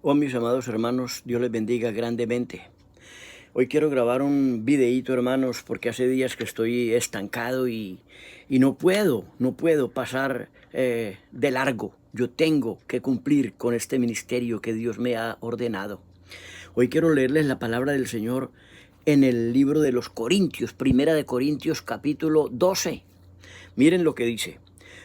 Oh, mis amados hermanos, Dios les bendiga grandemente. Hoy quiero grabar un videíto, hermanos, porque hace días que estoy estancado y no puedo pasar de largo. Yo tengo que cumplir con este ministerio que Dios me ha ordenado. Hoy quiero leerles la palabra del Señor en el libro de los Corintios, Primera de Corintios, capítulo 12. Miren lo que dice.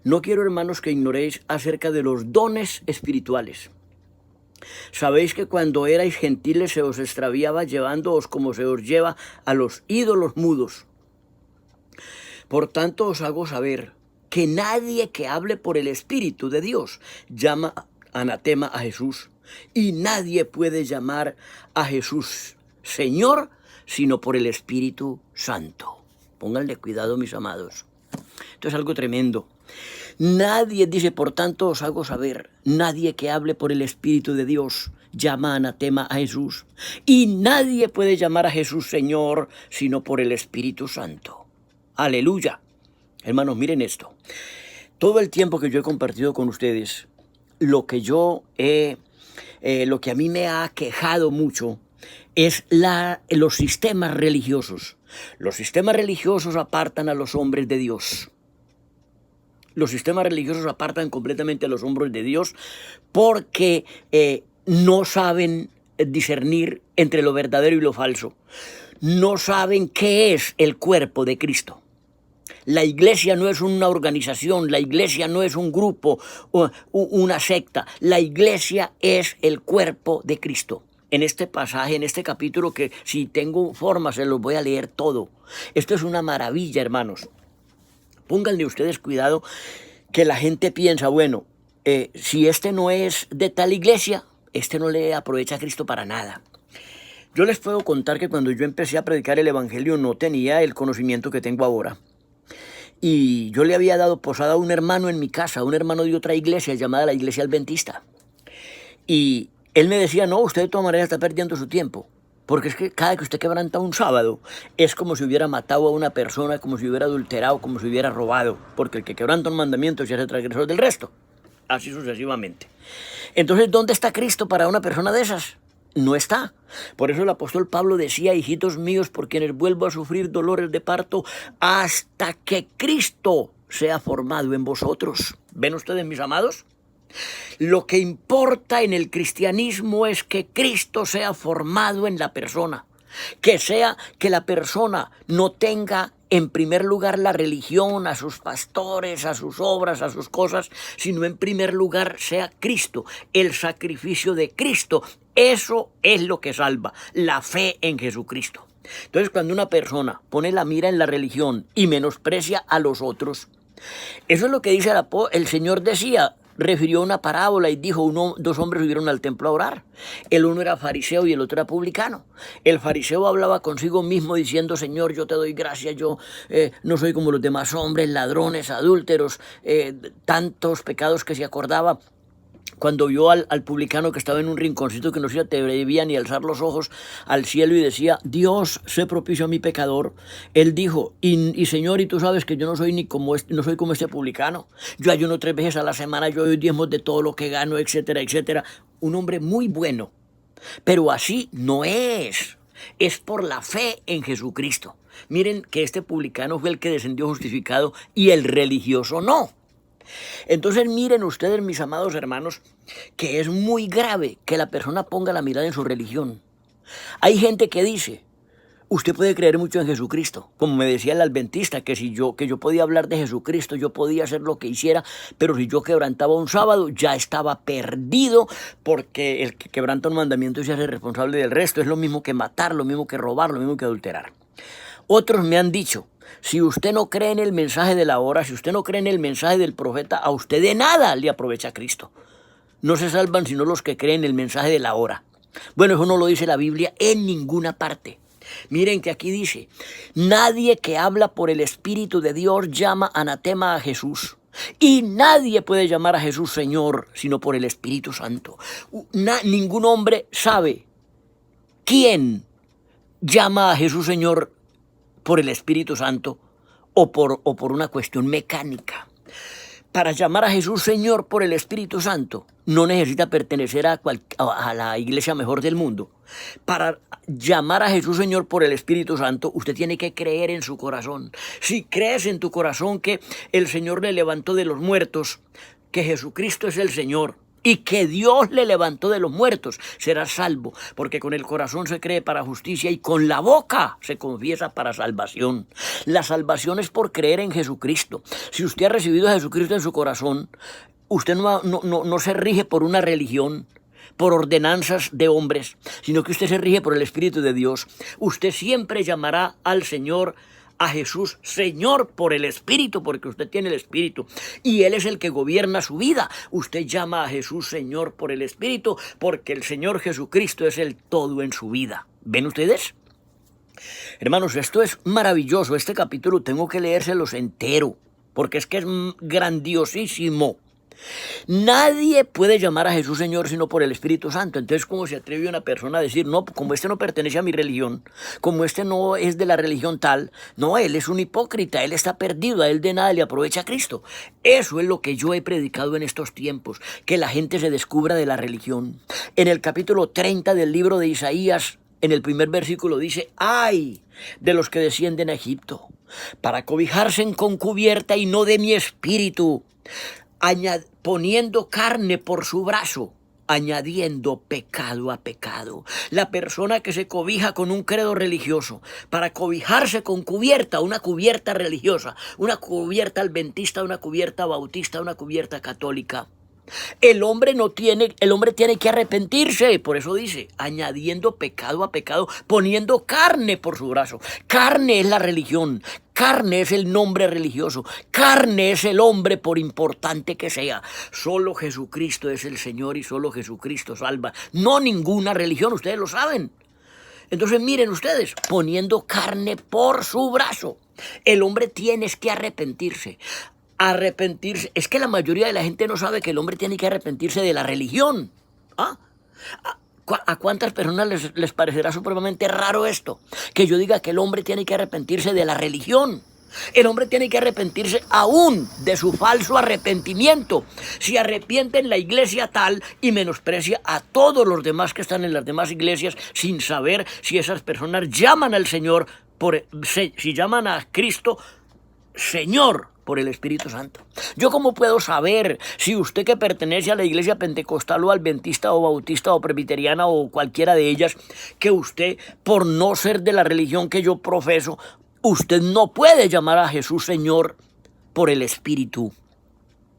No quiero, hermanos, que ignoréis acerca de los dones espirituales. Sabéis que cuando erais gentiles se os extraviaba llevándoos como se os lleva a los ídolos mudos. Por tanto os hago saber que nadie que hable por el Espíritu de Dios llama anatema a Jesús. Y nadie puede llamar a Jesús Señor sino por el Espíritu Santo. Pónganle cuidado, mis amados. Esto es algo tremendo. Nadie, dice, por tanto os hago saber, nadie que hable por el Espíritu de Dios llama anatema a Jesús. Y nadie puede llamar a Jesús Señor sino por el Espíritu Santo. Aleluya. Hermanos, miren esto. Todo el tiempo que yo he compartido con ustedes, lo que a mí me ha quejado mucho es los sistemas religiosos. Los sistemas religiosos apartan a los hombres de Dios. Los sistemas religiosos apartan completamente a los hombres de Dios porque no saben discernir entre lo verdadero y lo falso. No saben qué es el cuerpo de Cristo. La iglesia no es una organización, la iglesia no es un grupo o una secta. La iglesia es el cuerpo de Cristo. En este pasaje, en este capítulo, que si tengo forma se los voy a leer todo. Esto es una maravilla, hermanos. Pónganle ustedes cuidado que la gente piensa, bueno, si este no es de tal iglesia, este no le aprovecha a Cristo para nada. Yo les puedo contar que cuando yo empecé a predicar el evangelio no tenía el conocimiento que tengo ahora. Y yo le había dado posada a un hermano en mi casa, un hermano de otra iglesia llamada la Iglesia Adventista. Y él me decía, no, usted de todas maneras está perdiendo su tiempo. Porque es que cada que usted quebranta un sábado, es como si hubiera matado a una persona, como si hubiera adulterado, como si hubiera robado. Porque el que quebranta un mandamiento se hace transgresor del resto. Así sucesivamente. Entonces, ¿dónde está Cristo para una persona de esas? No está. Por eso el apóstol Pablo decía, hijitos míos, por quienes vuelvo a sufrir dolores de parto, hasta que Cristo sea formado en vosotros. ¿Ven ustedes, mis amados? Lo que importa en el cristianismo es que Cristo sea formado en la persona, que la persona no tenga en primer lugar la religión, a sus pastores, a sus obras, a sus cosas, sino en primer lugar sea Cristo, el sacrificio de Cristo. Eso es lo que salva, la fe en Jesucristo. Entonces, cuando una persona pone la mira en la religión y menosprecia a los otros, eso es lo que dice el Señor decía, refirió una parábola y dijo, dos hombres subieron al templo a orar. El uno era fariseo y el otro era publicano. El fariseo hablaba consigo mismo diciendo, Señor, yo te doy gracias, yo no soy como los demás hombres, ladrones, adúlteros, tantos pecados que se acordaba. Cuando vio al publicano que estaba en un rinconcito que no se atrevía ni a alzar los ojos al cielo y decía, Dios, sé propicio a mi pecador, él dijo, y Señor, y tú sabes que yo no soy no soy como este publicano. Yo ayuno 3 veces a la semana, yo doy diezmos de todo lo que gano, etcétera, etcétera. Un hombre muy bueno, pero así no es. Es por la fe en Jesucristo. Miren que este publicano fue el que descendió justificado y el religioso no. Entonces miren ustedes, mis amados hermanos, que es muy grave que la persona ponga la mirada en su religión. Hay gente que dice, usted puede creer mucho en Jesucristo, como me decía el adventista, que yo podía hablar de Jesucristo, yo podía hacer lo que hiciera, pero si yo quebrantaba un sábado, ya estaba perdido, porque el que quebranta un mandamiento se hace responsable del resto. Es lo mismo que matar, lo mismo que robar, lo mismo que adulterar. Otros me han dicho, si usted no cree en el mensaje de la hora, si usted no cree en el mensaje del profeta, a usted de nada le aprovecha Cristo. No se salvan sino los que creen en el mensaje de la hora. Bueno, eso no lo dice la Biblia en ninguna parte. Miren que aquí dice, nadie que habla por el Espíritu de Dios llama anatema a Jesús. Y nadie puede llamar a Jesús Señor sino por el Espíritu Santo. Ningún hombre sabe quién llama a Jesús Señor por el Espíritu Santo o por una cuestión mecánica. para llamar a Jesús Señor por el Espíritu Santo, no necesita pertenecer a la iglesia mejor del mundo. Para llamar a Jesús Señor por el Espíritu Santo, usted tiene que creer en su corazón. Si crees en tu corazón que el Señor le levantó de los muertos, que Jesucristo es el Señor y que Dios le levantó de los muertos, serás salvo, porque con el corazón se cree para justicia y con la boca se confiesa para salvación. La salvación es por creer en Jesucristo. Si usted ha recibido a Jesucristo en su corazón, usted no se rige por una religión, por ordenanzas de hombres, sino que usted se rige por el Espíritu de Dios. Usted siempre llamará al Señor, a Jesús, Señor por el Espíritu, porque usted tiene el Espíritu y Él es el que gobierna su vida. Usted llama a Jesús Señor por el Espíritu, porque el Señor Jesucristo es el todo en su vida. ¿Ven ustedes? Hermanos, esto es maravilloso. Este capítulo tengo que leérselos entero, porque es que es grandiosísimo. Nadie puede llamar a Jesús Señor sino por el Espíritu Santo. Entonces, ¿cómo se atreve una persona a decir, no, como este no pertenece a mi religión, como este no es de la religión tal? No, él es un hipócrita, él está perdido, a él de nada le aprovecha a Cristo. Eso es lo que yo he predicado en estos tiempos, que la gente se descubra de la religión. En el capítulo 30 del libro de Isaías, en el primer versículo dice, ¡ay de los que descienden a Egipto, para cobijarse con cubierta y no de mi espíritu! Poniendo carne por su brazo, añadiendo pecado a pecado. La persona que se cobija con un credo religioso, para cobijarse con cubierta, una cubierta religiosa, una cubierta adventista, una cubierta bautista, una cubierta católica, el hombre tiene que arrepentirse. Por eso dice, añadiendo pecado a pecado, poniendo carne por su brazo. Carne es la religión, carne es el nombre religioso, carne es el hombre por importante que sea. Solo Jesucristo es el Señor y solo Jesucristo salva. No ninguna religión, ustedes lo saben. Entonces miren ustedes, poniendo carne por su brazo. El hombre tiene que arrepentirse. Arrepentirse, es que la mayoría de la gente no sabe que el hombre tiene que arrepentirse de la religión. ¿A cuántas personas les parecerá supremamente raro esto? Que yo diga que el hombre tiene que arrepentirse de la religión. El hombre tiene que arrepentirse aún de su falso arrepentimiento. Si arrepiente en la iglesia tal y menosprecia a todos los demás que están en las demás iglesias sin saber si esas personas llaman al Señor, si llaman a Cristo Señor por el Espíritu Santo. ¿Yo cómo puedo saber si usted que pertenece a la iglesia pentecostal o adventista o bautista o presbiteriana o cualquiera de ellas, que usted, por no ser de la religión que yo profeso, usted no puede llamar a Jesús Señor por el Espíritu?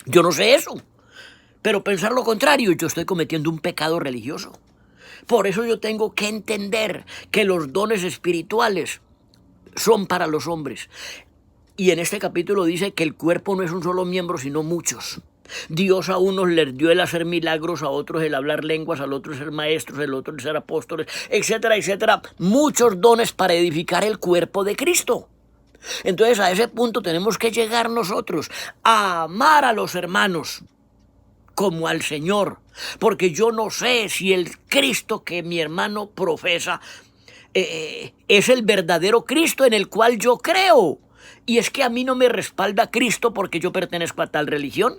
Yo no sé eso, pero pensar lo contrario, yo estoy cometiendo un pecado religioso. Por eso yo tengo que entender que los dones espirituales son para los hombres. Y en este capítulo dice que el cuerpo no es un solo miembro, sino muchos. Dios a unos les dio el hacer milagros, a otros el hablar lenguas, al otro el ser maestros, al otro el ser apóstoles, etcétera, etcétera. Muchos dones para edificar el cuerpo de Cristo. Entonces a ese punto tenemos que llegar nosotros a amar a los hermanos como al Señor. Porque yo no sé si el Cristo que mi hermano profesa es el verdadero Cristo en el cual yo creo. Y es que a mí no me respalda Cristo porque yo pertenezco a tal religión.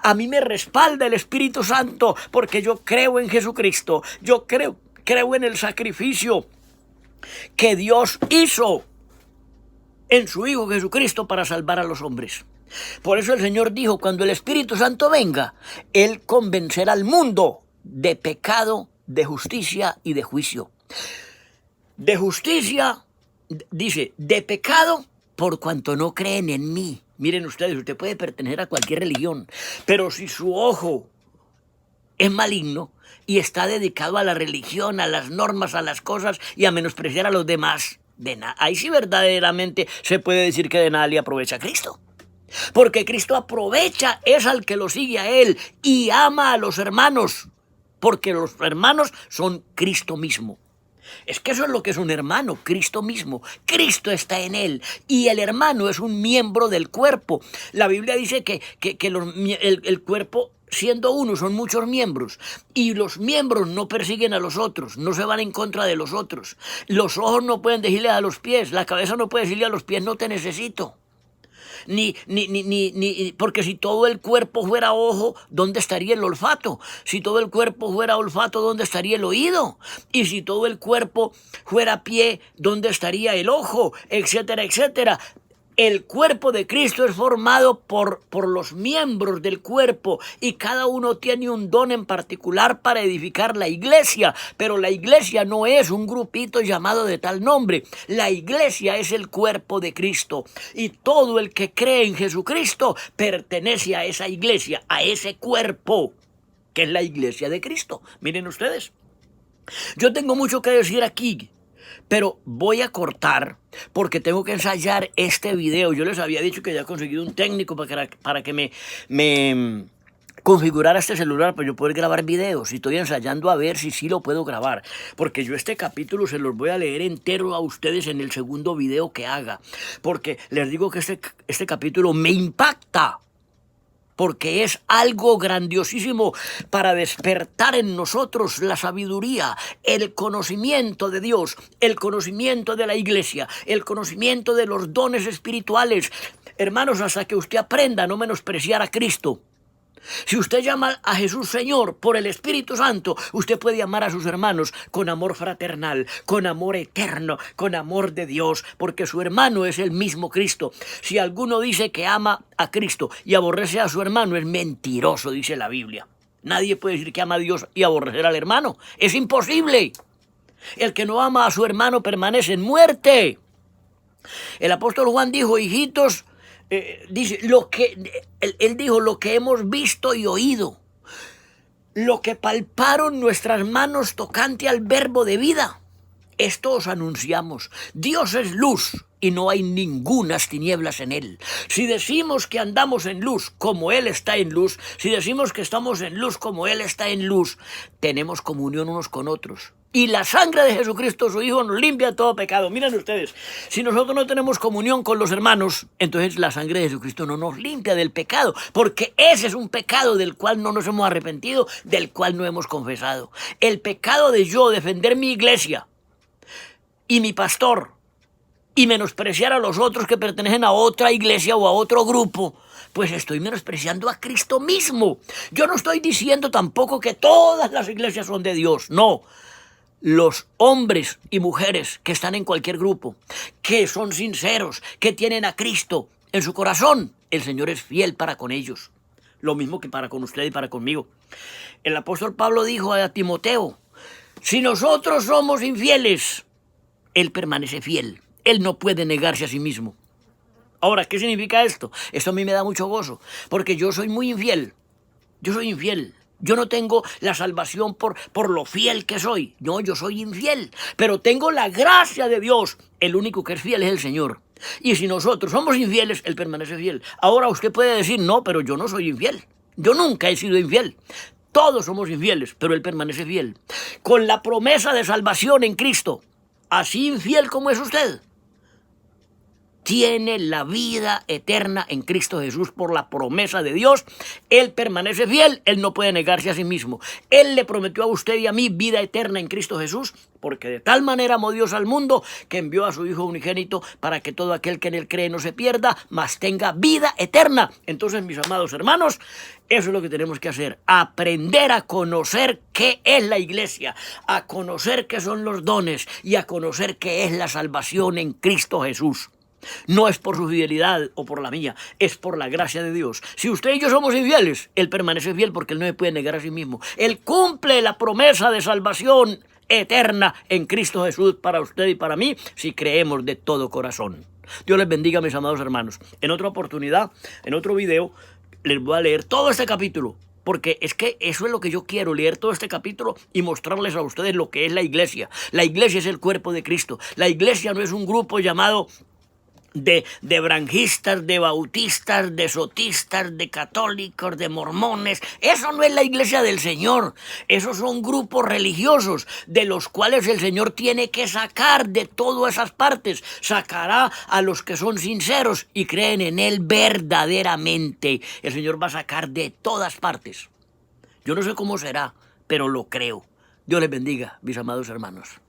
A mí me respalda el Espíritu Santo porque yo creo en Jesucristo. Yo creo en el sacrificio que Dios hizo en su Hijo Jesucristo para salvar a los hombres. Por eso el Señor dijo, cuando el Espíritu Santo venga, Él convencerá al mundo de pecado, de justicia y de juicio. De justicia, dice, de pecado, por cuanto no creen en mí. Miren ustedes, usted puede pertenecer a cualquier religión, pero si su ojo es maligno y está dedicado a la religión, a las normas, a las cosas y a menospreciar a los demás, ahí sí verdaderamente se puede decir que de nada le aprovecha a Cristo. Porque Cristo aprovecha es al que lo sigue a Él y ama a los hermanos, porque los hermanos son Cristo mismo. Es que eso es lo que es un hermano, Cristo mismo. Cristo está en él y el hermano es un miembro del cuerpo. La Biblia dice que el cuerpo, siendo uno, son muchos miembros y los miembros no persiguen a los otros, no se van en contra de los otros. Los ojos no pueden decirle a los pies, la cabeza no puede decirle a los pies, no te necesito. porque si todo el cuerpo fuera ojo, ¿dónde estaría el olfato? Si todo el cuerpo fuera olfato, ¿dónde estaría el oído? Y si todo el cuerpo fuera pie, ¿dónde estaría el ojo? Etcétera, etcétera. El cuerpo de Cristo es formado por los miembros del cuerpo y cada uno tiene un don en particular para edificar la iglesia, pero la iglesia no es un grupito llamado de tal nombre. La iglesia es el cuerpo de Cristo y todo el que cree en Jesucristo pertenece a esa iglesia, a ese cuerpo que es la iglesia de Cristo. Miren ustedes, yo tengo mucho que decir aquí, pero voy a cortar porque tengo que ensayar este video. Yo les había dicho que ya he conseguido un técnico para que me configurara este celular para yo poder grabar videos. Y estoy ensayando a ver si sí lo puedo grabar. Porque yo este capítulo se los voy a leer entero a ustedes en el segundo video que haga. Porque les digo que este capítulo me impacta. Porque es algo grandiosísimo para despertar en nosotros la sabiduría, el conocimiento de Dios, el conocimiento de la iglesia, el conocimiento de los dones espirituales. Hermanos, hasta que usted aprenda a no menospreciar a Cristo. Si usted llama a Jesús Señor por el Espíritu Santo, usted puede amar a sus hermanos con amor fraternal, con amor eterno, con amor de Dios, porque su hermano es el mismo Cristo. Si alguno dice que ama a Cristo y aborrece a su hermano, es mentiroso, dice la Biblia. Nadie puede decir que ama a Dios y aborrecer al hermano. Es imposible. El que no ama a su hermano permanece en muerte. El apóstol Juan dijo, hijitos, dice, él dijo lo que hemos visto y oído, lo que palparon nuestras manos tocante al verbo de vida. Esto os anunciamos. Dios es luz y no hay ningunas tinieblas en él. Si decimos que andamos en luz como él está en luz, si decimos que estamos en luz como él está en luz, tenemos comunión unos con otros. Y la sangre de Jesucristo, su Hijo, nos limpia de todo pecado. Miren ustedes, si nosotros no tenemos comunión con los hermanos, entonces la sangre de Jesucristo no nos limpia del pecado, porque ese es un pecado del cual no nos hemos arrepentido, del cual no hemos confesado. El pecado de yo defender mi iglesia y mi pastor y menospreciar a los otros que pertenecen a otra iglesia o a otro grupo, pues estoy menospreciando a Cristo mismo. Yo no estoy diciendo tampoco que todas las iglesias son de Dios, no. Los hombres y mujeres que están en cualquier grupo, que son sinceros, que tienen a Cristo en su corazón, el Señor es fiel para con ellos. Lo mismo que para con usted y para conmigo. El apóstol Pablo dijo a Timoteo, si nosotros somos infieles, Él permanece fiel. Él no puede negarse a sí mismo. Ahora, ¿qué significa esto? Esto a mí me da mucho gozo, porque yo soy muy infiel. Yo soy infiel. Yo no tengo la salvación por lo fiel que soy. No, yo soy infiel. Pero tengo la gracia de Dios. El único que es fiel es el Señor. Y si nosotros somos infieles, Él permanece fiel. Ahora usted puede decir, no, pero yo no soy infiel. Yo nunca he sido infiel. Todos somos infieles, pero Él permanece fiel. Con la promesa de salvación en Cristo, así infiel como es usted, tiene la vida eterna en Cristo Jesús por la promesa de Dios. Él permanece fiel, Él no puede negarse a sí mismo. Él le prometió a usted y a mí vida eterna en Cristo Jesús, porque de tal manera amó Dios al mundo que envió a su Hijo unigénito para que todo aquel que en Él cree no se pierda, mas tenga vida eterna. Entonces, mis amados hermanos, eso es lo que tenemos que hacer, aprender a conocer qué es la iglesia, a conocer qué son los dones y a conocer qué es la salvación en Cristo Jesús. No es por su fidelidad o por la mía, es por la gracia de Dios. Si usted y yo somos infieles, Él permanece fiel porque Él no se puede negar a sí mismo. Él cumple la promesa de salvación eterna en Cristo Jesús para usted y para mí, si creemos de todo corazón. Dios les bendiga, mis amados hermanos. En otra oportunidad, en otro video, les voy a leer todo este capítulo, porque es que eso es lo que yo quiero, leer todo este capítulo y mostrarles a ustedes lo que es la iglesia. La iglesia es el cuerpo de Cristo. La iglesia no es un grupo llamado de branjistas, de bautistas, de sotistas, de católicos, de mormones. Eso no es la iglesia del Señor. Esos son grupos religiosos de los cuales el Señor tiene que sacar de todas esas partes. Sacará a los que son sinceros y creen en Él verdaderamente. El Señor va a sacar de todas partes. Yo no sé cómo será, pero lo creo. Dios les bendiga, mis amados hermanos.